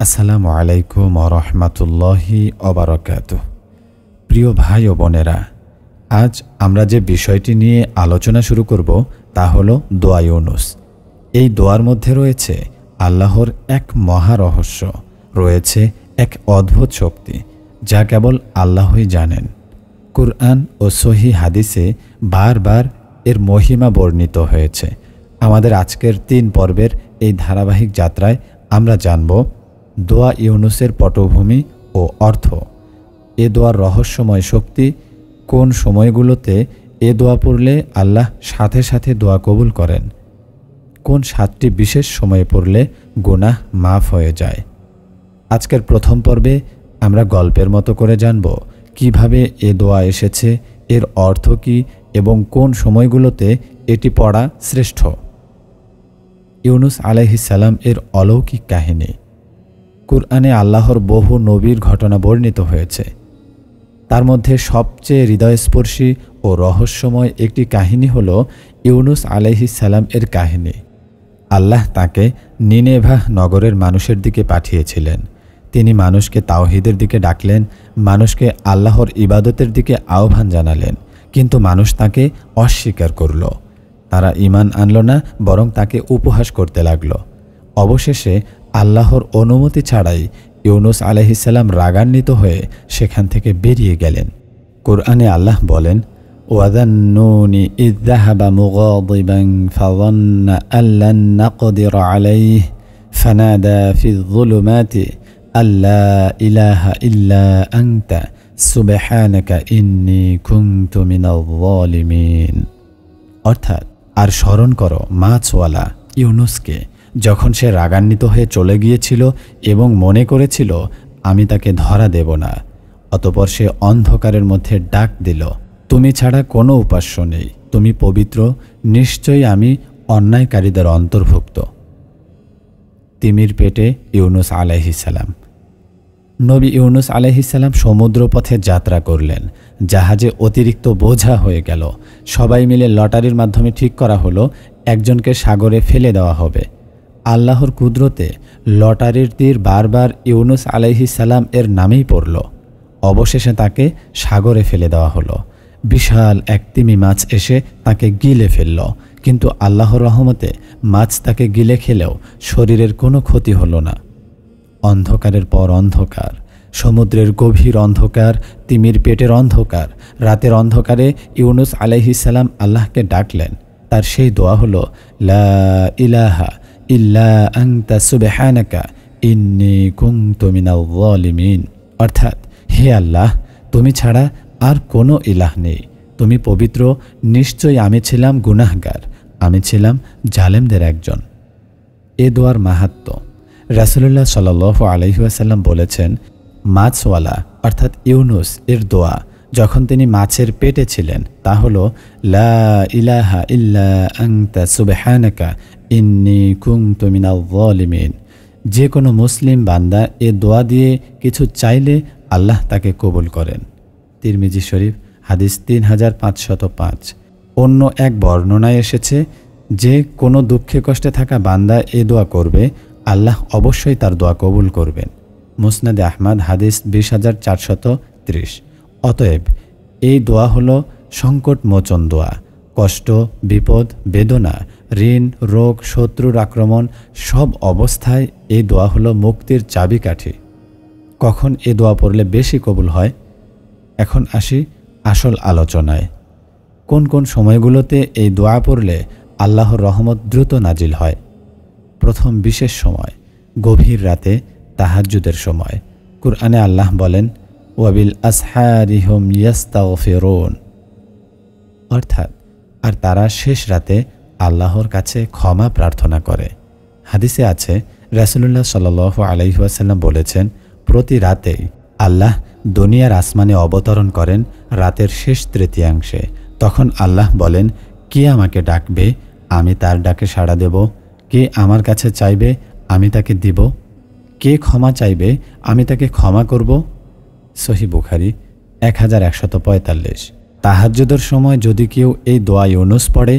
আসসালামু আলাইকুম ওরহমাতুল্লাহি ওবারাকাতুহু। প্রিয় ভাই ও বোনেরা, আজ আমরা যে বিষয়টি নিয়ে আলোচনা শুরু করব তা হলো দোয়া ইউনুস। এই দোয়ার মধ্যে রয়েছে আল্লাহর এক মহা রহস্য, রয়েছে এক অদ্ভুত শক্তি যা কেবল আল্লাহই জানেন। কুরআন ও সহিহ হাদিসে বারবার এর মহিমা বর্ণিত হয়েছে। আমাদের আজকের ৩ পর্বের এই ধারাবাহিক যাত্রায় আমরা জানব দোয়া ইউনুসের পটভূমি ও অর্থ, এ দোয়ার রহস্যময় শক্তি, কোন সময়গুলোতে এ দোয়া পড়লে আল্লাহ সাথে সাথে দোয়া কবুল করেন, কোন 7টি বিশেষ সময়ে পড়লে গুনাহ মাফ হয়ে যায়। আজকের প্রথম পর্বে আমরা গল্পের মতো করে জানব কিভাবে এ দোয়া এসেছে, এর অর্থ কী এবং কোন সময়গুলোতে এটি পড়া শ্রেষ্ঠ। ইউনুস আলাইহিস সালাম এর অলৌকিক কাহিনী। কুরআনে আল্লাহর বহু নবীর ঘটনা বর্ণিত হয়েছে। তার মধ্যে সবচেয়ে হৃদয়স্পর্শী ও রহস্যময় একটি কাহিনী হল ইউনুস আলাইহিস সালাম এর কাহিনী। আল্লাহ তাকে নিনেভাহ নগরের মানুষের দিকে পাঠিয়েছিলেন। তিনি মানুষকে তাওহীদের দিকে ডাকলেন, মানুষকে আল্লাহর ইবাদতের দিকে আহ্বান জানালেন, কিন্তু মানুষ তাকে অস্বীকার করল। তারা ঈমান আনল না, বরং তাকে উপহাস করতে লাগল। অবশেষে আল্লাহর অনুমতি ছাড়াই ইউনুস আলাইহিস সালাম রাগান্বিত হয়ে সেখান থেকে বেরিয়ে গেলেন। কুরআনে আল্লাহ বলেন, ওয়াযান্নুনি ইয যাহাবা মুগাদিবান ফাযান্না আল্লান নাকদির আলাইহি ফানাদা ফিয যুলুমাতি আল্লা ইলাহা ইল্লা আনতা সুবহানাকা ইন্নী কুনতু মিনাল যালিমিন। অর্থাৎ, আর স্মরণ করো মাছওয়ালা ইউনুসকে, যখন সে রাগান্বিত হয়ে চলে গিয়েছিল এবং মনে করেছিল আমি তাকে ধরা দেব না। অতঃপর সে অন্ধকারের মধ্যে ডাক দিল, তুমি ছাড়া কোনো উপাস্য নেই, তুমি পবিত্র, নিশ্চয়ই আমি অন্যায়কারীদের অন্তর্ভুক্ত। তিমির পেটে ইউনুস আলাইহিস সালাম। নবী ইউনুস আলাইহিস সালাম সমুদ্রপথে যাত্রা করলেন। জাহাজে অতিরিক্ত বোঝা হয়ে গেল। সবাই মিলে লটারির মাধ্যমে ঠিক করা হলো একজনকে সাগরে ফেলে দেওয়া হবে। আল্লাহর কুদরতে লটারির তীর বারবার ইউনুস আলাইহিস সালাম এর নামেই পড়ল। অবশেষে তাকে সাগরে ফেলে দেওয়া হলো। বিশাল এক তিমি মাছ এসে তাকে গিলে ফেলল, কিন্তু আল্লাহর রহমতে মাছ তাকে গিলে খেলেও শরীরের কোনো ক্ষতি হলো না। অন্ধকারের পর অন্ধকার, সমুদ্রের গভীর অন্ধকার, তিমির পেটের অন্ধকার, রাতের অন্ধকারে ইউনুস আলাইহিস সালাম আল্লাহকে ডাকলেন। তার সেই দোয়া হলো, লা ইলাহা ইল্লা আনতা সুবহানাকা ইন্নী কুনতু মিনাল যালিমিন। অর্থাৎ, হে আল্লাহ, তুমি ছাড়া আর কোনো ইলাহ নেই, তুমি পবিত্র, নিশ্চয়ই আমি ছিলাম গুনাহগার, আমি ছিলাম জালেমদের একজন। এ দোয়ার মাহাত্ম্য। রাসূলুল্লাহ সাল্লাল্লাহু আলাইহি ওয়াসাল্লাম বলেছেন, মাছওয়ালা অর্থাৎ ইউনুস এর দোয়া যখন তিনি মাছের পেটে ছিলেন তা হলো, লা ইলাহা ইল্লা আনতা সুবহানাকা ইন্নী কুনতু মিনাল যালিমিন। যে কোনো মুসলিম বান্দা এ দোয়া দিয়ে কিছু চাইলে আল্লাহ তাকে কবুল করেন। তিরমিজি শরীফ, হাদিস 3505। অন্য এক বর্ণনায় এসেছে, যে কোনো দুঃখে কষ্টে থাকা বান্দা এ দোয়া করবে, আল্লাহ অবশ্যই তার দোয়া কবুল করবেন। মুসনাদে আহমদ, হাদিস 20430। অতএব এই দোয়া হলো সংকট মোচন দোয়া। কষ্ট, বিপদ, বেদনা, ঋণ, রোগ, শত্রুর আক্রমণ সব অবস্থায় এই দোয়া হলো মুক্তির চাবিকাঠি। কখন এ দোয়া পড়লে বেশি কবুল হয়? এখন আসি আসল আলোচনায়। কোন কোন সময়গুলোতে এই দোয়া পড়লে আল্লাহর রহমত দ্রুত নাজিল হয়? প্রথম বিশেষ সময়, গভীর রাতে, তাহাজ্জুদের সময়। কুরআনে আল্লাহ বলেন, ওয়াবিল আসহারি হুম ইয়াস্তাগফিরুন। অর্থাৎ, আর তারা শেষ রাতে আল্লাহর কাছে ক্ষমা প্রার্থনা করে। হাদিসে আছে, রাসূলুল্লাহ সাল্লাল্লাহু আলাইহি ওয়াসাল্লাম বলেছেন, প্রতি রাতেই আল্লাহ দুনিয়ার আসমানে অবতরণ করেন রাতের শেষ তৃতীয়াংশে। তখন আল্লাহ বলেন, কে আমাকে ডাকবে, আমি তার ডাকে সাড়া দেব। কে আমার কাছে চাইবে, আমি তাকে দিব। কে ক্ষমা চাইবে, আমি তাকে ক্ষমা করব। সহিহ বুখারী 1145। তাহাজ্জুদের সময় যদি কেউ এই দোয়া ইউনুস পড়ে,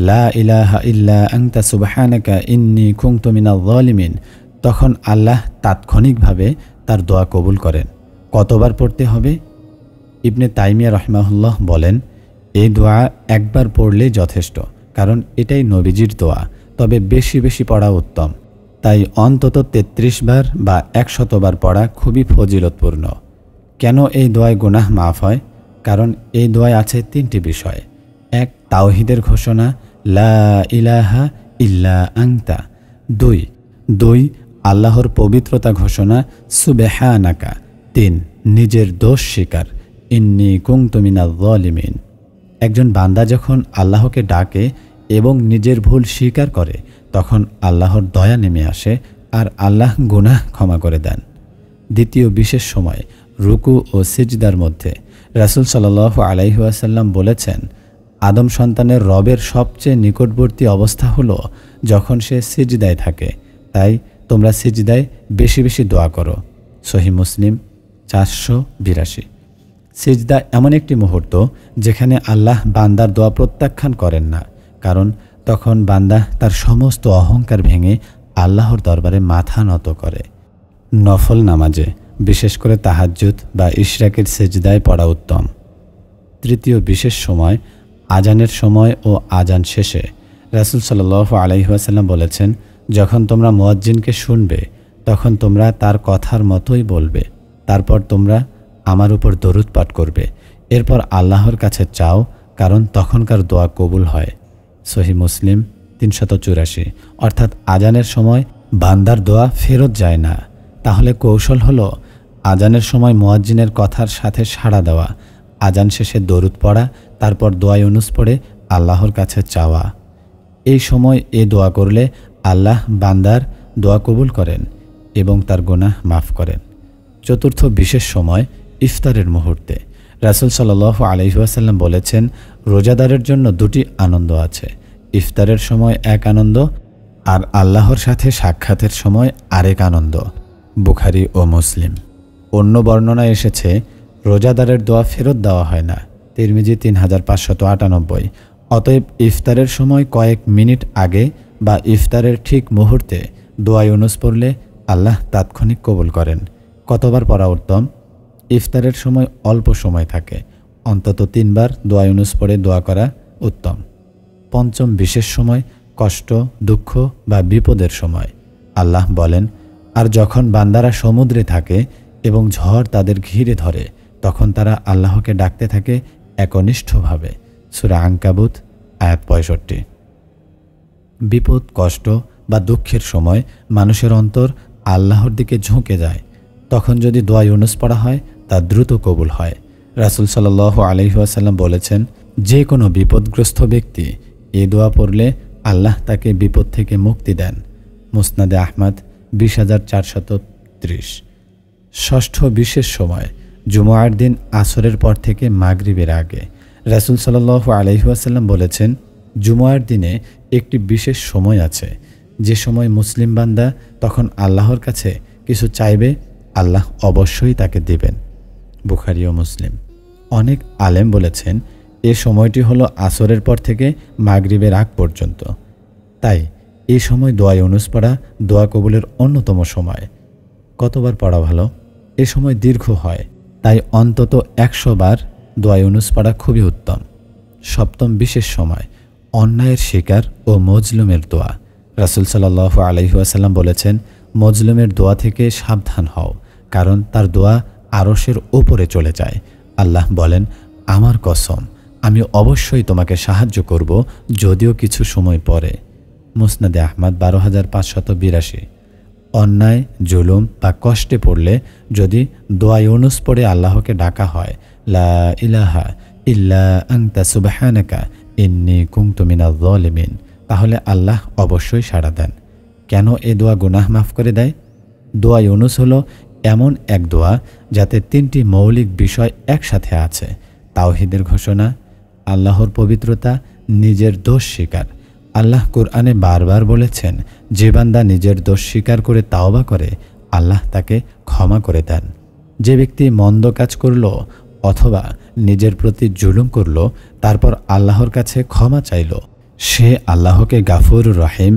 লা ইলাহা ইল্লা আনতা সুবহানাকা ইন্নী কুনতু মিনাল যালিমিন, তখন আল্লাহ তাৎক্ষণিকভাবে তার দোয়া কবুল করেন। কতবার পড়তে হবে? ইবনে তাইমিয়া রাহিমাহুল্লাহ বলেন, এই দোয়া একবার পড়লেই যথেষ্ট, কারণ এটাই নবীজির দোয়া। তবে বেশি বেশি পড়া উত্তম। তাই অন্তত ৩৩ বার বা ১০০ বার পড়া খুবই ফজিলতপূর্ণ। কেন এই দোয়ায় গুনাহ মাফ হয়? কারণ এই দোয়ায় আছে ৩টি বিষয়। ১, তাওহীদের ঘোষণা, লা ইলাহা ইল্লা আনতা। ২, আল্লাহর পবিত্রতা ঘোষণা, সুবহানাকা। ৩, নিজের দোষ স্বীকার, ইন্নী কুনতু মিনাজ জালিমিন। একজন বান্দা যখন আল্লাহকে ডাকে এবং নিজের ভুল স্বীকার করে, তখন আল্লাহর দয়া নেমে আসে আর আল্লাহ গুনাহ ক্ষমা করে দেন। দ্বিতীয় বিশেষ সময়, রুকু ও সিজদার মধ্যে রাসূল সাল্লাল্লাহু আলাইহি ওয়াসাল্লাম বলেছেন, আদম সন্তানের রবের সবচেয়ে নিকটবর্তী অবস্থা হলো যখন সে সিজদায় থাকে। তাই তোমরা সিজদায় বেশি বেশি দোয়া করো। সহিহ মুসলিম ৪৮২। সিজদা এমন একটি মুহূর্ত যেখানে আল্লাহ বান্দার দোয়া প্রত্যাখ্যান করেন না, কারণ তখন বান্দা তার সমস্ত অহংকার ভেঙে আল্লাহর দরবারে মাথা নত করে। নফল নামাজে, বিশেষ করে তাহাজ্জুদ বা ইশরাকের সিজদায় পড়া উত্তম। তৃতীয় বিশেষ সময়, আজানের সময় ও আজান শেষে। রাসূল সাল্লাল্লাহু আলাইহি ওয়াসাল্লাম বলেছেন, যখন তোমরা মুয়াজ্জিনকে শুনবে, তখন তোমরা তার কথার মতোই বলবে। তারপর তোমরা আমার উপর দরুদ পাঠ করবে। এরপর আল্লাহর কাছে চাও, কারণ তখনকার দোয়া কবুল হয়। সহিহ মুসলিম ৩৮৪। অর্থাৎ আজানের সময় বান্দার দোয়া ফেরত যায় না। তাহলে কৌশল হলো আজানের সময় মুয়াজ্জিনের কথার সাথে সাড়া দেওয়া, আজান শেষে দরুদ পড়া, তারপর দোয়া ইউনুস পড়ে আল্লাহর কাছে চাওয়া। এই সময় এ দোয়া করলে আল্লাহ বান্দার দোয়া কবুল করেন এবং তার গুনাহ মাফ করেন। চতুর্থ বিশেষ সময়, ইফতারের মুহূর্তে। রাসূল সাল্লাল্লাহু আলাইহি ওয়াসাল্লাম বলেছেন, রোজাদারের জন্য দুটি আনন্দ আছে। ইফতারের সময় এক আনন্দ, আর আল্লাহর সাথে সাক্ষাতের সময় আরেক আনন্দ। বুখারী ও মুসলিম। অন্য বর্ণনায় এসেছে, রোজাদারের দোয়া ফেরত দেওয়া হয় না। তিরমিজি ৩৫৯৮। অতএব ইফতারের সময় কয়েক মিনিট আগে বা ইফতারের ঠিক মুহূর্তে দোয়া ইউনুস পড়লে আল্লাহ তাৎক্ষণিক কবুল করেন। কতবার পড়া উত্তম? ইফতারের সময় অল্প সময় থাকে, অন্তত ৩ বার দোয়া ইউনুস পড়ে দোয়া করা উত্তম। পঞ্চম বিশেষ সময়, কষ্ট, দুঃখ বা বিপদের সময়। আল্লাহ বলেন, আর যখন বান্দারা সমুদ্রে থাকে এবং ঝড় তাদের ঘিরে ধরে, তখন তারা আল্লাহকে ডাকতে থাকে একনিষ্ঠভাবে। সূরা আনকাবুত আয়াত ৬৫। বিপদ, কষ্ট বা দুঃখের সময় মানুষের অন্তর আল্লাহর দিকে ঝুঁকে যায়। তখন যদি দোয়া ইউনুস পড়া হয়, তা দ্রুত কবুল হয়। রাসূল সাল্লাল্লাহু আলাইহি ওয়াসাল্লাম বলেছেন, যে কোনো বিপদগ্রস্ত ব্যক্তি এই দোয়া পড়লে আল্লাহ তাকে বিপদ থেকে মুক্তি দেন। মুসনাদে আহমদ ২০,৪৩০। ষষ্ঠ বিশেষ সময়, জুমআর দিন আসরের পর থেকে মাগরিবের আগে। রাসূল সাল্লাল্লাহু আলাইহি ওয়াসাল্লাম বলেছেন, জুমআর দিনে একটি বিশেষ সময় আছে, যে সময় মুসলিম বান্দা তখন আল্লাহর কাছে কিছু চাইবে, আল্লাহ অবশ্যই তাকে দিবেন। বুখারী ও মুসলিম। অনেক আলেম বলেছেন, এ সময়টি হলো আসরের পর থেকে মাগরিবের আগ পর্যন্ত। তাই এই সময় দোয়া ইউনুস পড়া দোয়া কবুলের অন্যতম সময়। কতবার পড়া ভালো? এ সময় দীর্ঘ হয়, তাই অন্তত ১০০ বার দোয়া ইউনুস পড়া খুবই উত্তম। সপ্তম বিশেষ সময়, অন্যায়ের শিকার ও মজলুমের দোয়া। রাসূল সাল্লাল্লাহু আলাইহি ওয়াসাল্লাম বলেছেন, মজলুমের দোয়া থেকে সাবধান হও, কারণ তার দোয়া আরশের উপরে চলে যায়। আল্লাহ বলেন, আমার কসম, আমি অবশ্যই তোমাকে সাহায্য করব, যদিও কিছু সময় পরে। মুসনাদে আহমদ ১২,৫৮২। অন্যায়, জুলুম বা কষ্টে পড়লে যদি দোয়া ইউনুস পড়ে আল্লাহকে ডাকা হয়, লা ইলাহা ইল্লা আনতা সুবহানাকা ইন্নী কুনতু মিনাজ জালিমিন, তাহলে আল্লাহ অবশ্যই সাড়া দেন। কেন এ দোয়া গুনাহ মাফ করে দেয়? দোয়া ইউনুস হলো এমন এক দোয়া যাতে ৩টি মৌলিক বিষয় একসাথে আছে: তাওহীদের ঘোষণা, আল্লাহর পবিত্রতা, নিজের দোষ স্বীকার। আল্লাহ কুরআনে বারবার বলেছেন, যে বান্দা নিজের দোষ স্বীকার করে তাওবা করে, আল্লাহ তাকে ক্ষমা করে দেন। যে ব্যক্তি মন্দ কাজ করল অথবা নিজের প্রতি জুলুম করল, তারপর আল্লাহর কাছে ক্ষমা চাইল, সে আল্লাহকে গাফুর রহিম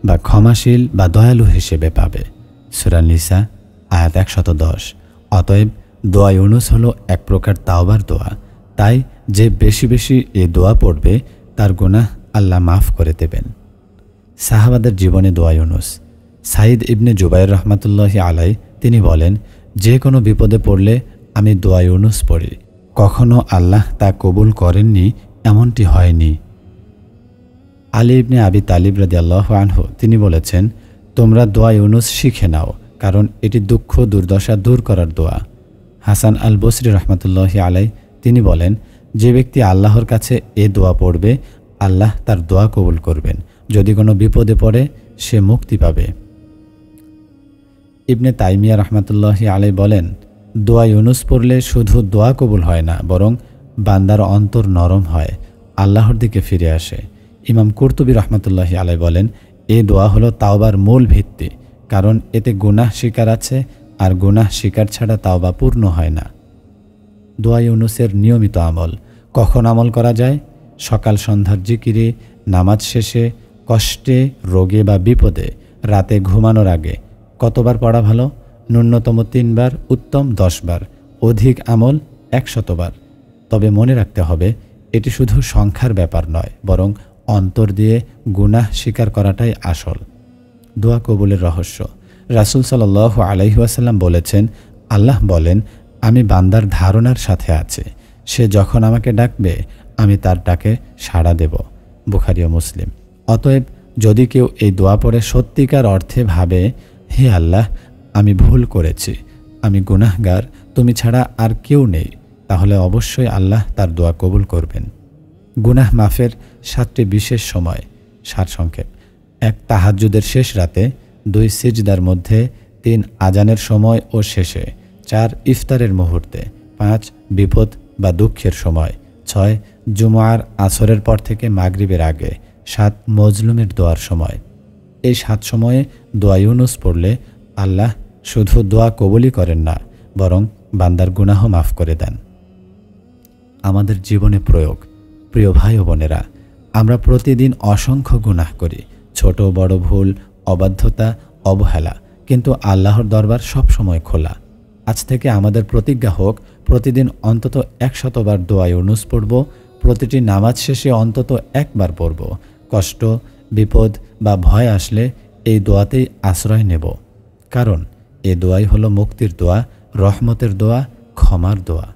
বা ক্ষমাশীল বা দয়ালু হিসেবে পাবে। সূরা নিসা আয়াত 110। অতএব দোয়া ইউনুস হলো এক প্রকার তাওবার দোয়া। তাই যে বেশি বেশি এই দোয়া পড়বে তার গুনাহ আল্লাহ মাফ করে দেবেন। সাহাবাদের জীবনে দোয়া ইউনুস। সাইদ ইবনে জুবাইর রহমাতুল্লাহি আলাই তিনি বলেন, যে কোনো বিপদে পড়লে আমি দোয়া ইউনুস পড়ি, কখনো আল্লাহ তা কবুল করেননি এমনটি হয়নি। আলী ইবনে আবি তালিব রাদিয়াল্লাহু আনহু তিনি বলেছেন, তোমরা দোয়া ইউনুস শিখে নাও, কারণ এটি দুঃখ দুর্দশা দূর করার দোয়া। হাসান আল বসরি রহমাতুল্লাহি আলাই তিনি বলেন, যে ব্যক্তি আল্লাহর কাছে এ দোয়া পড়বে আল্লাহ তার দোয়া কবুল করবেন। যদি কোনো বিপদে পড়ে সে মুক্তি পাবে। ইবনে তাইমিয়া রহমাতুল্লাহি আলাই বলেন, দোয়া ইউনুস পড়লে শুধু দোয়া কবুল হয় না, বরং বান্দার অন্তর নরম হয়, আল্লাহর দিকে ফিরে আসে। ইমাম কুরতুবী রহমাতুল্লাহি আলাই বলেন, এই দোয়া হলো তাওবার মূল ভিত্তি, কারণ এতে গুনাহ স্বীকার আছে, আর গুনাহ স্বীকার ছাড়া তাওবা পূর্ণ হয় না। দোয়া ইউনুসের নিয়মিত আমল। কখন আমল করা যায়? সকাল সন্ধ্যার জিকিরে, নামাজ শেষে, কষ্টে, রোগে বা বিপদে, রাতে ঘুমানোর আগে। কতবার পড়া ভালো? ন্যূনতম 3 বার, উত্তম 10 বার, অধিক আমল 100 বার। তবে মনে রাখতে হবে, এটি শুধু সংখ্যার ব্যাপার নয়, বরং অন্তর দিয়ে গুনাহ স্বীকার করাটাই আসল। দোয়া কবুলের রহস্য। রাসূল সাল্লাল্লাহু আলাইহি ওয়াসাল্লাম বলেছেন, আল্লাহ বলেন, আমি বান্দার ধারণার সাথে আছি, সে যখন আমাকে ডাকবে আমি তার ডাকে সাড়া দেব। বুখারী ও মুসলিম। অতএব যদি কেউ এই দোয়া পড়ে সত্যিকার অর্থে ভাবে, হে আল্লাহ, আমি ভুল করেছি, আমি গুনাহগার, তুমি ছাড়া আর কেউ নেই, তাহলে অবশ্যই আল্লাহ তার দোয়া কবুল করবেন। গুনাহ মাফের 7টি বিশেষ সময়। সারসংক্ষেপ: 1 তাহাজ্জুদের শেষ রাতে, 2 সিজদার মধ্যে, 3 আজানের সময় ও শেষে, 4 ইফতারের মুহূর্তে, 5 বিপদ বা দুঃখের সময়, 6 জুমআর আসরের পর থেকে মাগরিবের আগে, 7 মজলুমের দোয়ার সময়। এই 7 সময়ে দোয়া ইউনুস পড়লে আল্লাহ শুধু দোয়া কবুলই করেন না, বরং বান্দার গুনাহ মাফ করে দেন। আমাদের জীবনে প্রয়োগ। প্রিয় ভাই ও বোনেরা, আমরা প্রতিদিন অসংখ্য গুনাহ করি, ছোট বড় ভুল, অবাধ্যতা, অবহেলা, কিন্তু আল্লাহর দরবার সব সময় খোলা। আজ থেকে আমাদের প্রতিজ্ঞা হোক, প্রতিদিন অন্তত 100 বার দোয়া ইউনুস পড়ব, প্রতিটি নামাজ শেষে অন্তত 1 বার পড়ব। কষ্ট, বিপদ বা ভয় আসলে এই দোয়াতেই আশ্রয় নেব, কারণ এই দোয়াই হলো মুক্তির দোয়া, রহমতের দোয়া, ক্ষমার দোয়া।